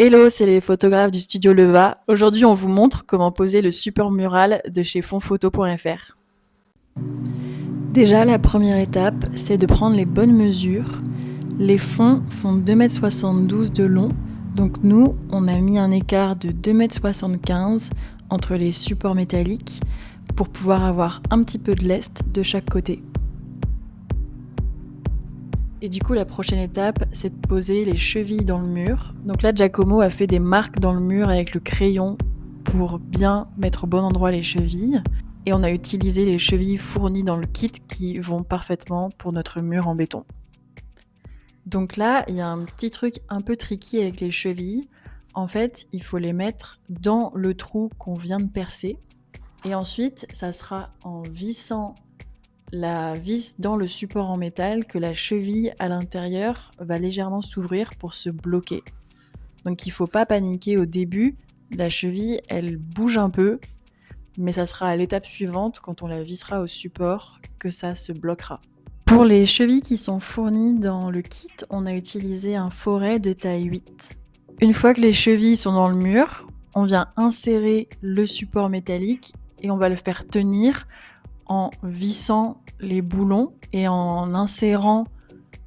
Hello, c'est les photographes du studio Leva. Aujourd'hui, on vous montre comment poser le support mural de chez fondphoto.fr. Déjà, la première étape, c'est de prendre les bonnes mesures. Les fonds font 2,72 m de long, donc nous, on a mis un écart de 2,75 m entre les supports métalliques pour pouvoir avoir un petit peu de lest de chaque côté. Et du coup, la prochaine étape, c'est de poser les chevilles dans le mur. Donc là, Giacomo a fait des marques dans le mur avec le crayon pour bien mettre au bon endroit les chevilles. Et on a utilisé les chevilles fournies dans le kit qui vont parfaitement pour notre mur en béton. Donc là, il y a un petit truc un peu tricky avec les chevilles. En fait, il faut les mettre dans le trou qu'on vient de percer. Et ensuite, ça sera en vissant la vis dans le support en métal que la cheville à l'intérieur va légèrement s'ouvrir pour se bloquer. Donc il ne faut pas paniquer au début, la cheville elle bouge un peu, mais ça sera à l'étape suivante quand on la vissera au support que ça se bloquera. Pour les chevilles qui sont fournies dans le kit, on a utilisé un foret de taille 8. Une fois que les chevilles sont dans le mur, on vient insérer le support métallique et on va le faire tenir en vissant les boulons et en insérant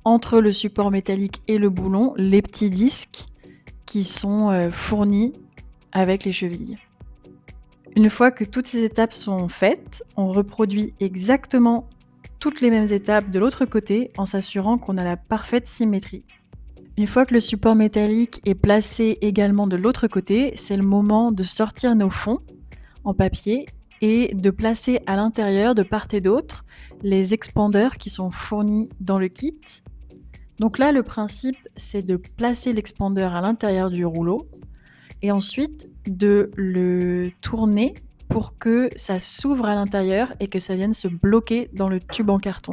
entre le support métallique et le boulon les petits disques qui sont fournis avec les chevilles. Une fois que toutes ces étapes sont faites, on reproduit exactement toutes les mêmes étapes de l'autre côté en s'assurant qu'on a la parfaite symétrie. Une fois que le support métallique est placé également de l'autre côté, c'est le moment de sortir nos fonds en papier et de placer à l'intérieur, de part et d'autre, les expandeurs qui sont fournis dans le kit. Donc là, le principe, c'est de placer l'expandeur à l'intérieur du rouleau et ensuite de le tourner pour que ça s'ouvre à l'intérieur et que ça vienne se bloquer dans le tube en carton.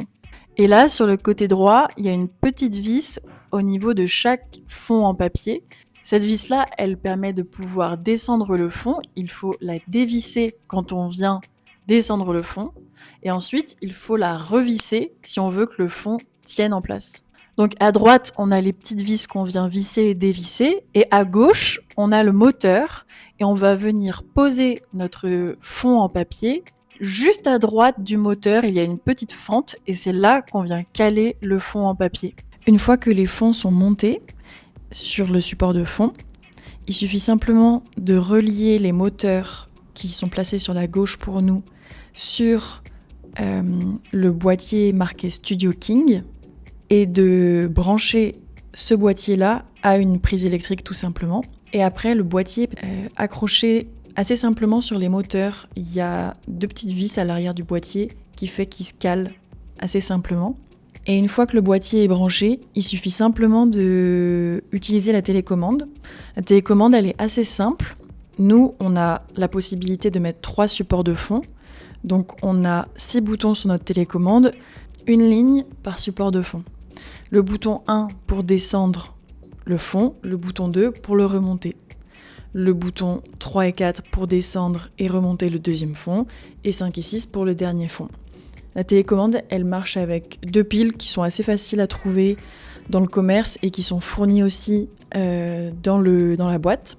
Et là, sur le côté droit, il y a une petite vis au niveau de chaque fond en papier. Cette vis-là, elle permet de pouvoir descendre le fond. Il faut la dévisser quand on vient descendre le fond. Et ensuite, il faut la revisser si on veut que le fond tienne en place. Donc à droite, on a les petites vis qu'on vient visser et dévisser. Et à gauche, on a le moteur. Et on va venir poser notre fond en papier. Juste à droite du moteur, il y a une petite fente. Et c'est là qu'on vient caler le fond en papier. Une fois que les fonds sont montés sur le support de fond, il suffit simplement de relier les moteurs qui sont placés sur la gauche pour nous sur le boîtier marqué Studio King et de brancher ce boîtier-là à une prise électrique tout simplement. Et après, le boîtier accroché assez simplement sur les moteurs, il y a 2 petites vis à l'arrière du boîtier qui fait qu'il se cale assez simplement. Et une fois que le boîtier est branché, il suffit simplement d'utiliser la télécommande. La télécommande, elle est assez simple. Nous, on a la possibilité de mettre 3 supports de fond. Donc, on a 6 boutons sur notre télécommande, une ligne par support de fond. Le bouton 1 pour descendre le fond, le bouton 2 pour le remonter. Le bouton 3 et 4 pour descendre et remonter le deuxième fond, et 5 et 6 pour le dernier fond. La télécommande, elle marche avec 2 piles qui sont assez faciles à trouver dans le commerce et qui sont fournies aussi dans la boîte.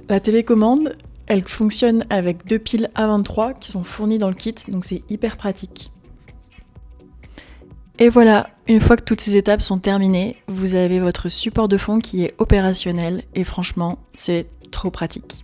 La télécommande, elle fonctionne avec 2 piles A23 qui sont fournies dans le kit, donc c'est hyper pratique. Et voilà, une fois que toutes ces étapes sont terminées, vous avez votre support de fond qui est opérationnel et franchement, c'est trop pratique.